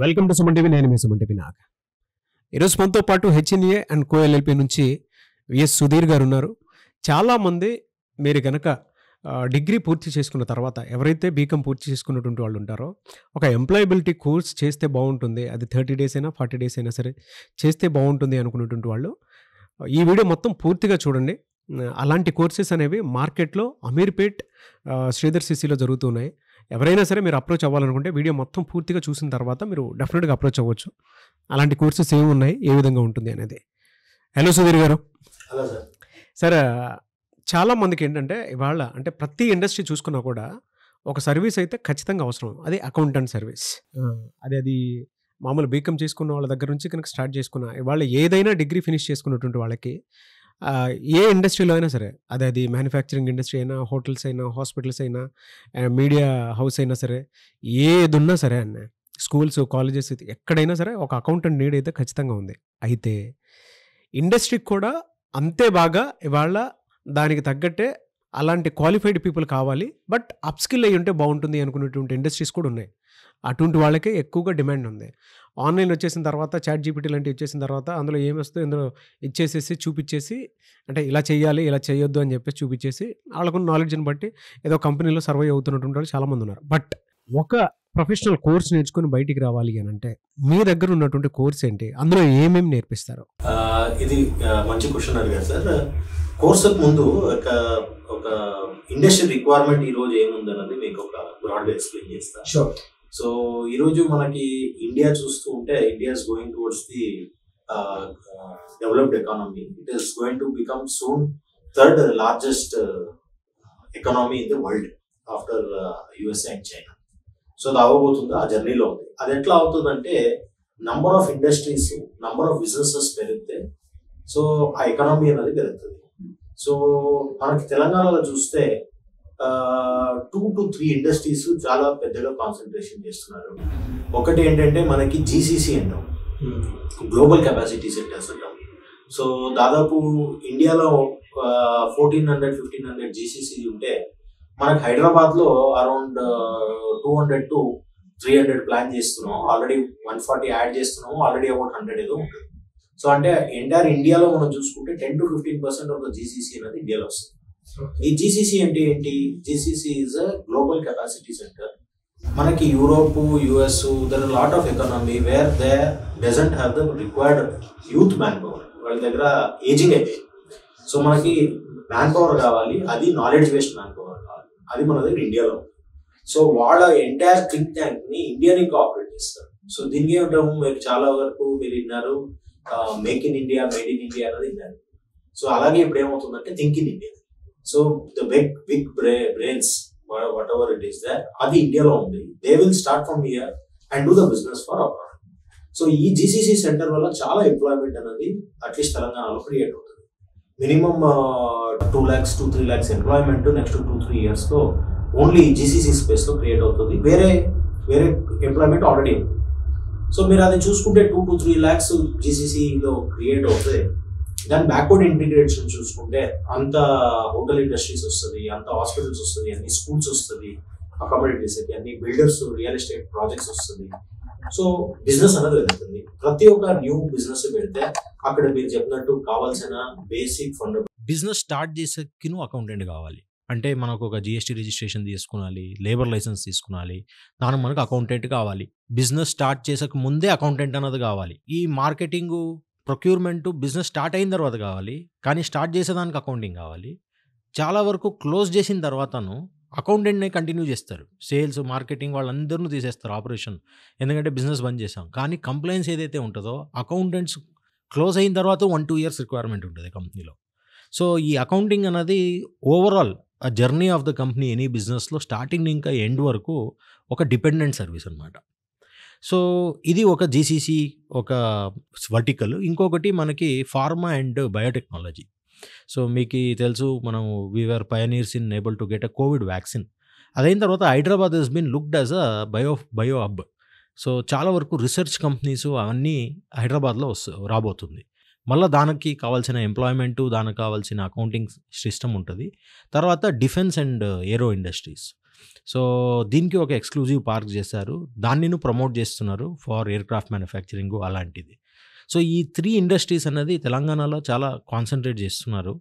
Welcome to Suman TV. నేను మీ Suman TV Nag. ఈరోజు మనతో పాటు హెచ్ఎన్ఏ అండ్ కో ఎల్ఎల్పి నుంచి విఎస్ సుధీర్ గారు ఉన్నారు. చాలామంది మీరు కనుక డిగ్రీ పూర్తి చేసుకున్న తర్వాత ఎవరైతే బీకామ్ పూర్తి చేసుకున్నటువంటి వాళ్ళు ఉంటారో ఒక ఎంప్లాయబిలిటీ కోర్స్ చేస్తే బాగుంటుంది, అది 30 days అయినా 40 days అయినా సరే చేస్తే బాగుంటుంది అనుకున్నటువంటి వాళ్ళు ఈ వీడియో మొత్తం పూర్తిగా చూడండి. అలాంటి కోర్సెస్ అనేవి మార్కెట్లో అమీర్పేట్, శ్రీధర్ సిసిలో జరుగుతున్నాయి. ఎవరైనా సరే మీరు అప్రోచ్ అవ్వాలనుకుంటే వీడియో మొత్తం పూర్తిగా చూసిన తర్వాత మీరు డెఫినెట్గా అప్రోచ్ అవ్వచ్చు. అలాంటి కోర్సెస్ ఏమి ఉన్నాయి, ఏ విధంగా ఉంటుంది అనేది. హలో సుధీర్ గారు. Hello sir. సార్, చాలామందికి ఏంటంటే ఇవాళ అంటే ప్రతి ఇండస్ట్రీ చూసుకున్నా కూడా ఒక సర్వీస్ అయితే ఖచ్చితంగా అవసరం, అది అకౌంటెంట్ సర్వీస్. అది మామూలు బీకామ్ చేసుకున్న వాళ్ళ దగ్గర నుంచి కనుక స్టార్ట్ చేసుకున్న ఇవాళ ఏదైనా డిగ్రీ ఫినిష్ చేసుకున్నటువంటి వాళ్ళకి ఏ ఇండస్ట్రీలో అయినా సరే, అది మ్యానుఫ్యాక్చరింగ్ ఇండస్ట్రీ అయినా, హోటల్స్ అయినా, హాస్పిటల్స్ అయినా, మీడియా హౌస్ అయినా సరే, ఏదున్నా సరే అన్న స్కూల్స్, కాలేజెస్, ఎక్కడైనా సరే ఒక అకౌంటెంట్ నీడ్ అయితే ఖచ్చితంగా ఉంది. అయితే ఇండస్ట్రీకి కూడా అంతే బాగా ఇవాళ దానికి తగ్గట్టే అలాంటి క్వాలిఫైడ్ పీపుల్ కావాలి, బట్ అప్స్కిల్ అయ్యి ఉంటే బాగుంటుంది అనుకునేటువంటి ఇండస్ట్రీస్ కూడా ఉన్నాయి. అటువంటి వాళ్ళకే ఎక్కువగా డిమాండ్ ఉంది. ఆన్లైన్ వచ్చేసిన తర్వాత, చాట్ జీపీటీ లాంటివి వచ్చేసిన తర్వాత అందులో ఏమొస్తుందో ఇందులో ఇచ్చేసేసి చూపించేసి, అంటే ఇలా చేయాలి, ఇలా చేయొద్దు అని చెప్పేసి చూపించేసి వాళ్ళకున్న నాలెడ్జ్ని బట్టి ఏదో కంపెనీలో సర్వైవ్ అవుతున్నటువంటి వాళ్ళు చాలామంది ఉన్నారు. బట్ ఒక ప్రొఫెషనల్ కోర్స్ నేర్చుకుని బయటికి రావాలి అని అంటే మీ దగ్గర ఉన్నటువంటి కోర్స్ ఏంటి, అందులో ఏమేమి నేర్పిస్తారు? ఇది మంచి క్వశ్చన్ అడిగారు సార్. కోర్సుకు ముందు ఒక ఇండస్ట్రీ రిక్వైర్మెంట్ ఈ రోజు ఏముందన్నది మీకు ఒక బ్రాడ్గా ఎక్స్ప్లెయిన్ చేస్తాను. షూర్. సో ఈరోజు మనకి ఇండియా చూస్తూ ఉంటే India is going towards the developed economy. It is going to become soon third largest economy in the world after USA and China. So అది అవ్వబోతుంది, ఆ జర్నీలో ఉంది. అది ఎట్లా అవుతుందంటే number of industries, number of businesses పెరిగితే సో ఆ ఎకానమీ అనేది పెరుగుతుంది. సో మనకి తెలంగాణలో చూస్తే 2 to 3 ఇండస్ట్రీస్ చాలా పెద్దగా కాన్సన్ట్రేషన్ చేస్తున్నారు. ఒకటి ఏంటంటే మనకి జీసీసీ అంటాం, గ్లోబల్ కెపాసిటీ సెంటర్స్ అంటాం. సో దాదాపు ఇండియాలో 1400-1500 జీసీసీ ఉంటే మనకి హైదరాబాద్లో అరౌండ్ 200 to 300 ప్లాన్ చేస్తున్నాం. ఆల్రెడీ 140 యాడ్ చేస్తున్నాము, ఆల్రెడీ అబౌట్ 100 ఏదో ఉంటుంది. సో అంటే ఎంటైర్ ఇండియాలో మనం చూసుకుంటే 10 to 15% ఆఫ్ ద జీసీసీ అనేది ఇండియాలో వస్తుంది. ఈ జీసీసీ అంటే ఏంటి? GCC is a global capacity centre. మనకి Europe, US, there are lot of economy where they doesn't have the required youth man power. వాళ్ళ దగ్గర ఏజింగ్ అయిపోయింది. సో మనకి మ్యాన్ పవర్ కావాలి, అది నాలెడ్జ్ బేస్డ్ మ్యాన్ పవర్ కావాలి, అది మన దగ్గర ఇండియాలో ఉంది. సో వాళ్ళ ఎంటైర్ థింక్ ట్యాంక్ ని ఇండియాని ఆపరేట్ చేస్తారు. సో దీనికి ఏమంటాము, మీరు చాలా వరకు మీరు విన్నారు make in India, made in India అనేది విన్నారు. సో అలాగే ఇప్పుడు ఏమవుతుందంటే think in India. So the big brains whatever it is that అది ఇండియాలో ఉంది. They will start from here and do the business for our product. So ఈ GCC centre వల్ల చాలా ఎంప్లాయ్మెంట్ అనేది అట్లీస్ట్ తెలంగాణలో క్రియేట్ అవుతుంది. Minimum 2 lakhs to 3 lakhs employment next 2-3 years లో ఓన్లీ జీసీసీ స్పేస్ లో క్రియేట్ అవుతుంది. వేరే ఎంప్లాయ్మెంట్ ఆల్రెడీ ఉంది. సో మీరు అది చూసుకుంటే 2 to 3 lakhs జీసీసీలో క్రియేట్ అవుతుంది. దాని బ్యాక్వర్డ్ ఇంటిగ్రేషన్ చూసుకుంటే అంత హోటల్ ఇండస్ట్రీస్ వస్తుంది, అంత హాస్పిటల్స్ వస్తుంది, అన్ని స్కూల్స్ వస్తుంది, అకామిడేటీస్, అన్ని బిల్డర్స్, రియల్ ఎస్టేట్ ప్రాజెక్ట్స్ వస్తుంది. సో బిజినెస్ అనేది వెళ్తుంది. ప్రతి ఒక్క న్యూ బిజినెస్ పెడితే అక్కడ మీరు చెప్పినట్టు కావాల్సిన బేసిక్ ఫండ్. బిజినెస్ స్టార్ట్ చేసేకి అకౌంటెంట్ కావాలి అంటే మనకు ఒక జిఎస్టీ రిజిస్ట్రేషన్ తీసుకునాలి, లేబర్ లైసెన్స్ తీసుకునాలి, దానికి మనకు అకౌంటెంట్ కావాలి. బిజినెస్ స్టార్ట్ చేసక ముందే అకౌంటెంట్ అన్నది కావాలి. ఈ మార్కెటింగ్, ప్రొక్యూర్మెంట్ బిజినెస్ స్టార్ట్ అయిన తర్వాత కావాలి, కానీ స్టార్ట్ చేసేదానికి అకౌంటింగ్ కావాలి. చాలా వరకు క్లోజ్ చేసిన తర్వాతను అకౌంటెంట్నే కంటిన్యూ చేస్తారు. సేల్స్, మార్కెటింగ్ వాళ్ళందరినీ తీసేస్తారు ఆపరేషన్, ఎందుకంటే బిజినెస్ బంద్ చేసాం. కానీ కంప్లైంట్స్ ఏదైతే ఉంటుందో అకౌంటెంట్స్ క్లోజ్ అయిన తర్వాత 1-2 years రిక్వైర్మెంట్ ఉంటుంది కంపెనీలో. సో ఈ అకౌంటింగ్ అనేది ఓవరాల్ ఆ journey of the company any బిజినెస్లో స్టార్టింగ్ ఇంకా ఎండ్ వరకు ఒక డిపెండెంట్ సర్వీస్ అనమాట. సో ఇది ఒక జీసీసీ, ఒక వర్టికల్. ఇంకొకటి మనకి ఫార్మా అండ్ బయోటెక్నాలజీ. సో మీకు తెలుసు, మనం we are pioneers in able to get a covid vaccine. అదైన తర్వాత Hyderabad has been looked as a bio hub. So చాలా వరకు రీసెర్చ్ కంపెనీస్ అవన్నీ హైదరాబాద్లో రాబోతుంది. మళ్ళీ దానికి కావాల్సిన ఎంప్లాయ్మెంటు, దానికి కావాల్సిన అకౌంటింగ్ సిస్టమ్ ఉంటుంది. తర్వాత defence and aero industries. So దీనికి ఒక ఎక్స్క్లూజివ్ పార్క్ చేశారు, దాన్ని ప్రమోట్ చేస్తున్నారు ఫర్ ఎయిర్క్రాఫ్ట్ మ్యానుఫ్యాక్చరింగ్ అలాంటిది. సో ఈ 3 ఇండస్ట్రీస్ అనేది తెలంగాణలో చాలా కాన్సన్ట్రేట్ చేస్తున్నారు.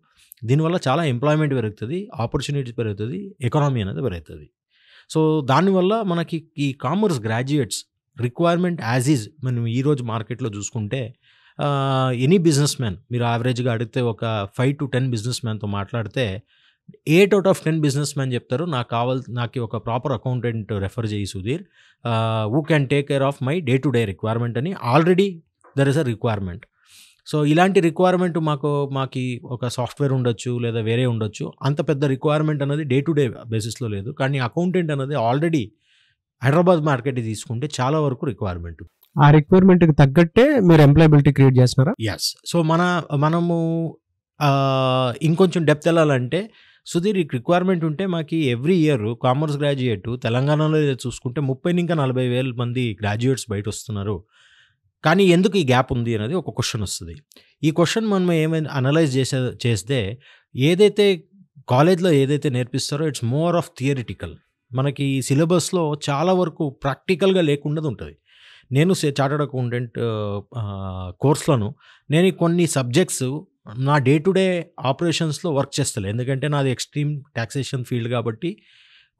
దీనివల్ల చాలా ఎంప్లాయ్మెంట్ పెరుగుతుంది, ఆపర్చునిటీస్ పెరుగుతుంది, ఎకానమీ అనేది పెరుగుతుంది. సో దానివల్ల మనకి e commerce graduates requirement as is మనం ఈరోజు మార్కెట్లో చూసుకుంటే ఎనీ బిజినెస్ మ్యాన్ మీరు యావరేజ్గా అడిగితే ఒక 5 to 10 బిజినెస్ మ్యాన్తో మాట్లాడితే 8 out of 10 బిజినెస్ మ్యాన్ చెప్తారు నాకు ఒక ప్రాపర్ అకౌంటెంట్ రెఫర్ చేయి Sudhir, who can take care of my day to day requirement అని. Already there is a requirement. So ఇలాంటి రిక్వైర్మెంట్ మాకు ఒక సాఫ్ట్వేర్ ఉండొచ్చు లేదా వేరే ఉండొచ్చు, అంత పెద్ద రిక్వైర్మెంట్ అనేది డే టు డే బేసిస్లో లేదు. కానీ అకౌంటెంట్ అనేది ఆల్రెడీ హైదరాబాద్ మార్కెట్ తీసుకుంటే చాలా వరకు రిక్వైర్మెంట్. ఆ రిక్వైర్మెంట్కి తగ్గట్టే మీరు ఎంప్లాయబిలిటీ క్రియేట్ చేస్తున్నారా? ఎస్. సో మనము ఇంకొంచెం డెప్త్ వెళ్ళాలంటే సుధీర్ ఈ రిక్వైర్మెంట్ ఉంటే మాకు ఎవ్రీ ఇయర్ కామర్స్ గ్రాడ్యుయేట్ తెలంగాణలో చూసుకుంటే 30,000-40,000 మంది గ్రాడ్యుయేట్స్ బయట వస్తున్నారు. కానీ ఎందుకు ఈ గ్యాప్ ఉంది అనేది ఒక క్వశ్చన్ వస్తుంది. ఈ క్వశ్చన్ మనం ఏమైనా అనలైజ్ చేస్తే ఏదైతే కాలేజ్లో ఏదైతే నేర్పిస్తారో ఇట్స్ మోర్ ఆఫ్ థియరిటికల్. మనకి సిలబస్లో చాలా వరకు ప్రాక్టికల్గా లేకుండా ఉంటుంది. నేను చార్టర్డ్ అకౌంటెంట్ కోర్స్లోను నేను కొన్ని సబ్జెక్ట్స్ నా డే టు డే ఆపరేషన్స్లో వర్క్ చేస్తలే, ఎందుకంటే నాది ఎక్స్ట్రీమ్ ట్యాక్సేషన్ ఫీల్డ్ కాబట్టి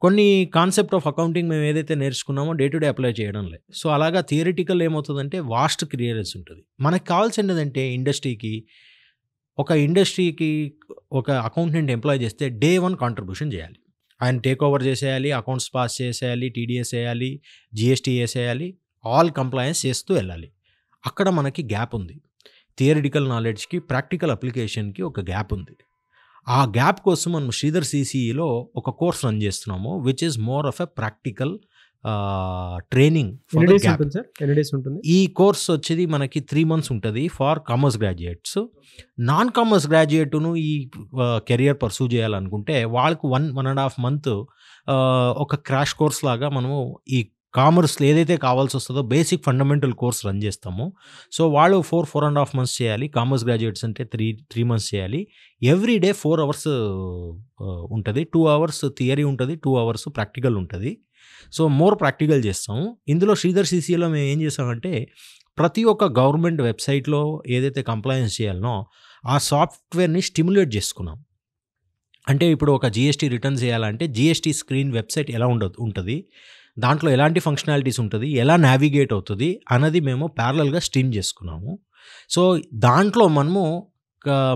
కొన్ని కాన్సెప్ట్ ఆఫ్ అకౌంటింగ్ మేము ఏదైతే నేర్చుకున్నామో డే టు డే అప్లై చేయడం లేదు. సో అలాగా థియరిటికల్ ఏమవుతుందంటే వాస్ట్ క్లియరెన్స్ ఉంటుంది. మనకు కావాల్సింది ఏంటంటే ఇండస్ట్రీకి ఒక అకౌంటెంట్ ఎంప్లాయ్ చేస్తే డే 1 కాంట్రిబ్యూషన్ చేయాలి. ఆయన టేక్ ఓవర్ చేసేయాలి, అకౌంట్స్ పాస్ చేసేయాలి, టీడీఎస్ వేయాలి, జిఎస్టీ వేసేయాలి, ఆల్ కంప్లయన్స్ చేస్తూ వెళ్ళాలి. అక్కడ మనకి గ్యాప్ ఉంది. థియరిటికల్ నాలెడ్జ్కి ప్రాక్టికల్ అప్లికేషన్కి ఒక గ్యాప్ ఉంది. ఆ గ్యాప్ కోసం మనం శ్రీధర్ సిసిఈలో ఒక కోర్స్ రన్ చేస్తున్నాము which is more of a practical training. ఈ కోర్స్ వచ్చేది మనకి 3 months ఉంటుంది for commerce graduates. Non commerce గ్రాడ్యుయేట్ను ఈ కెరియర్ పర్సూ చేయాలనుకుంటే వాళ్ళకు 1.5 month ఒక క్రాష్ కోర్స్ లాగా మనము ఈ కామర్స్లో ఏదైతే కావాల్సి వస్తుందో బేసిక్ ఫండమెంటల్ కోర్స్ రన్ చేస్తాము. సో వాళ్ళు 4.5 months చేయాలి. కామర్స్ గ్రాడ్యుయేట్స్ అంటే 3 months చేయాలి. ఎవ్రీ డే 4 hours ఉంటుంది. 2 hours థియరీ ఉంటుంది, 2 hours ప్రాక్టికల్ ఉంటుంది. సో మోర్ ప్రాక్టికల్ చేస్తాము. ఇందులో శ్రీధర్ సిసిలో మేము ఏం చేస్తామంటే ప్రతి ఒక్క గవర్నమెంట్ వెబ్సైట్లో ఏదైతే కంప్లయన్స్ చేయాలనో ఆ సాఫ్ట్వేర్ని స్టిమ్యులేట్ చేసుకున్నాం. అంటే ఇప్పుడు ఒక జిఎస్టీ రిటర్న్ చేయాలంటే జిఎస్టీ స్క్రీన్ వెబ్సైట్ ఎలా ఉంటుంది, దాంట్లో ఎలాంటి ఫంక్షనాలిటీస్ ఉంటుంది, ఎలా నావిగేట్ అవుతుంది అన్నది మేము ప్యారలల్గా స్ట్రీమ్ చేసుకున్నాము. సో దాంట్లో మనము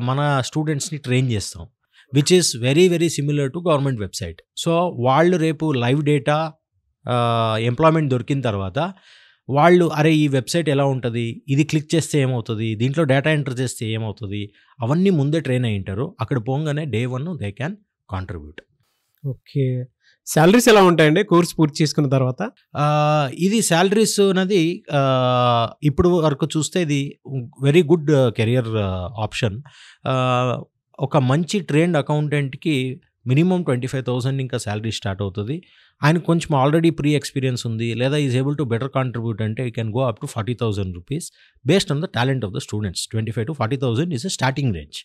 మన స్టూడెంట్స్ని ట్రైన్ చేస్తాం which is very very similar to government website. So వాళ్ళు రేపు లైవ్ డేటా ఎంప్లాయ్మెంట్ దొరికిన తర్వాత వాళ్ళు అరే ఈ వెబ్సైట్ ఎలా ఉంటుంది, ఇది క్లిక్ చేస్తే ఏమవుతుంది, దీంట్లో డేటా ఎంటర్ చేస్తే ఏమవుతుంది, అవన్నీ ముందే ట్రైన్ అయి ఉంటారు. అక్కడ పోగానే day 1 they can contribute. Okay. Salaries ఎలా ఉంటాయండి కోర్స్ పూర్తి చేసుకున్న తర్వాత? ఇది శాలరీస్ అనేది ఇప్పుడు వరకు చూస్తే ఇది వెరీ గుడ్ కెరియర్ ఆప్షన్. ఒక మంచి ట్రైన్డ్ అకౌంటెంట్కి మినిమం 25,000 ఇంకా శాలరీ స్టార్ట్ అవుతుంది. ఆయన కొంచెం ఆల్రెడీ ప్రీ ఎక్స్పీరియన్స్ ఉంది లేదా is able to better contribute అంటే you can go up to 40,000 rupees based on the talent of the students. 25,000 to 40,000 is a starting range.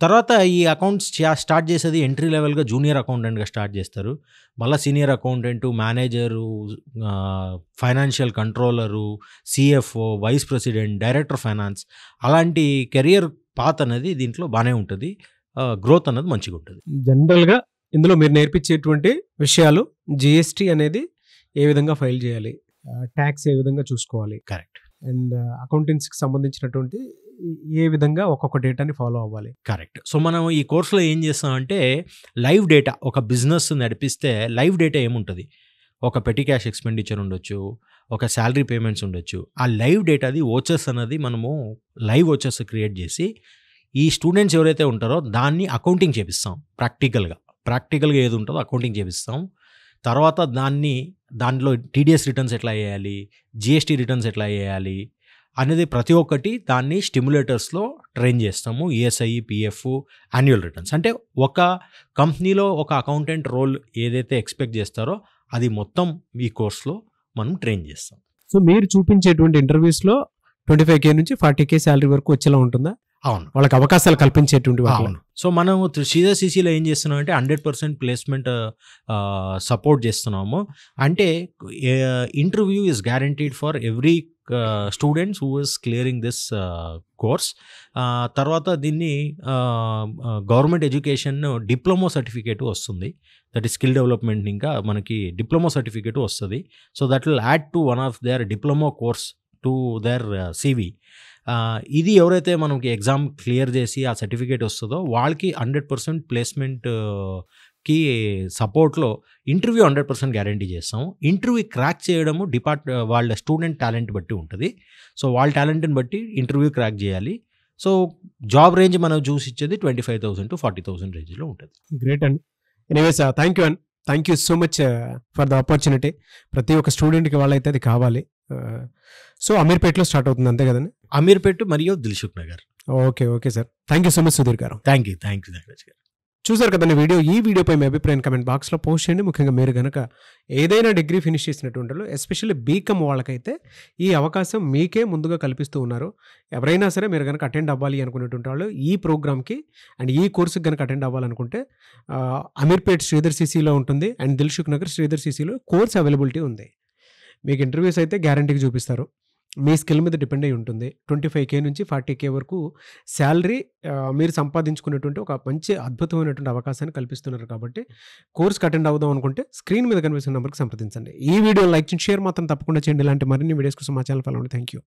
తర్వాత ఈ అకౌంట్స్ స్టార్ట్ చేసేది ఎంట్రీ లెవెల్గా జూనియర్ అకౌంటెంట్గా స్టార్ట్ చేస్తారు. మళ్ళీ senior accountant, manager, financial controller, CFO, vice president, director finance, అలాంటి career path అనేది దీంట్లో బాగానే ఉంటుంది. గ్రోత్ అనేది మంచిగా ఉంటుంది. జనరల్గా ఇందులో మీరు నేర్పించేటువంటి విషయాలు జిఎస్టీ అనేది ఏ విధంగా ఫైల్ చేయాలి, ట్యాక్స్ ఏ విధంగా చూసుకోవాలి, కరెక్ట్, అండ్ అకౌంటెన్సీకి సంబంధించినటువంటి ఏ విధంగా ఒక్కొక్క డేటాని ఫాలో అవ్వాలి. కరెక్ట్. సో మనం ఈ కోర్సులో ఏం చేస్తామంటే లైవ్ డేటా, ఒక బిజినెస్ నడిపిస్తే లైవ్ డేటా ఏముంటుంది, ఒక పెట్టి క్యాష్ ఎక్స్పెండిచర్ ఉండొచ్చు, ఒక శాలరీ పేమెంట్స్ ఉండొచ్చు. ఆ లైవ్ డేటాది ఓచర్స్ అనేది మనము లైవ్ ఓచర్స్ క్రియేట్ చేసి ఈ స్టూడెంట్స్ ఎవరైతే ఉంటారో దాన్ని అకౌంటింగ్ చేపిస్తాం. ప్రాక్టికల్గా ఏది ఉంటుందో అకౌంటింగ్ చేపిస్తాం. తర్వాత దాంట్లో టీడీఎస్ రిటర్న్స్ ఎట్లా చేయాలి, జిఎస్టీ రిటర్న్స్ ఎట్లా చేయాలి అనేది ప్రతి ఒక్కటి దాన్ని స్టిమ్యులేటర్స్లో ట్రైన్ చేస్తాము. ESI, PF, annual returns. అంటే ఒక కంపెనీలో ఒక అకౌంటెంట్ రోల్ ఏదైతే ఎక్స్పెక్ట్ చేస్తారో అది మొత్తం ఈ కోర్స్లో మనం ట్రైన్ చేస్తాం. సో మీరు చూపించేటువంటి ఇంటర్వ్యూస్లో 25K నుంచి 40K శాలరీ వరకు వచ్చేలా ఉంటుందా? అవును. వాళ్ళకి అవకాశాలు కల్పించేటువంటి వాటిలో. అవును. సో, మనం శ్రీధర్ సీసీలో ఏం చేస్తున్నామంటే 100% ప్లేస్‌మెంట్ సపోర్ట్ చేస్తున్నాము. అంటే interview is guaranteed for every students who is clearing this course. తర్వాత దీన్ని గవర్నమెంట్ ఎడ్యుకేషన్ డిప్లొమా సర్టిఫికేట్ వస్తుంది. That is skill development. ఇంకా మనకి డిప్లొమా సర్టిఫికేట్ వస్తుంది. So, that will add to one of their diploma course to their CV. ఇది ఎవరైతే మనకి exam clear చేసి ఆ సర్టిఫికేట్ వస్తుందో వాళ్ళకి 100% ప్లేస్మెంట్కి సపోర్ట్లో ఇంటర్వ్యూ 100% గ్యారంటీ చేస్తాము. ఇంటర్వ్యూ క్రాక్ చేయడము వాళ్ళ స్టూడెంట్ టాలెంట్ బట్టి ఉంటుంది. సో, వాళ్ళ టాలెంట్ని బట్టి ఇంటర్వ్యూ క్రాక్ చేయాలి. సో, జాబ్ రేంజ్ మనం చూసి ఇచ్చేది 25,000 to 40,000 రేంజ్లో ఉంటుంది. గ్రేట్ అండి. ఎనీవేస్ థ్యాంక్ యూ అండి. Thank you so much for the opportunity. ప్రతి ఒక్క స్టూడెంట్కి వాళ్ళైతే అది కావాలి. సో, అమీర్పేటలో స్టార్ట్ అవుతుంది అంతే కదండి? అమీర్పేట్ మరియు Dilsukh Nagar. Okay sir. Thank you so much Sudhir గారు. థ్యాంక్ యూ నాగరాజ్ గారు. చూసారు కదండి వీడియో. ఈ వీడియోపై మీ అభిప్రాయం కమెంట్ బాక్స్లో పోస్ట్ చేయండి. ముఖ్యంగా మీరు కనుక ఏదైనా డిగ్రీ ఫినిష్ చేసినటువంటి వాళ్ళు, ఎస్పెషల్లీ బీకామ్ వాళ్ళకైతే ఈ అవకాశం మీకే ముందుగా కల్పిస్తూ ఉన్నారు. ఎవరైనా సరే మీరు కనుక అటెండ్ అవ్వాలి అనుకునేటువంటి వాళ్ళు ఈ ప్రోగ్రామ్కి అండ్ ఈ కోర్సుకి కనుక అటెండ్ అవ్వాలనుకుంటే అమీర్పేట్ శ్రీధర్ సీసీలో ఉంటుంది అండ్ దిల్సుఖ్ నగర్ శ్రీధర్ సీసీలో కోర్స్ అవైలబిలిటీ ఉంది. మీకు ఇంటర్వ్యూస్ అయితే గ్యారంటీకి చూపిస్తారు. మీ స్కిల్ మీద డిపెండ్ అయి ఉంటుంది. 25K నుంచి 40K వరకు శాలరీ మీరు సంపాదించుకునేటువంటి ఒక మంచి అద్భుతమైనటువంటి అవకాశాన్ని కల్పిస్తున్నారు. కాబట్టి కోర్స్కి అటెండ్ అవుదాం అనుకుంటే స్క్రీన్ మీద కనిపిస్తున్న నెంబర్కి సంప్రదించండి. ఈ వీడియో లైక్ చేయండి, షేర్ మాత్రం తప్పకుండా చేయండి. ఇలాంటి మరిన్ని వీడియోస్ కోసం మా ఛానల్ ఫాలో అవ్వండి. Thank you.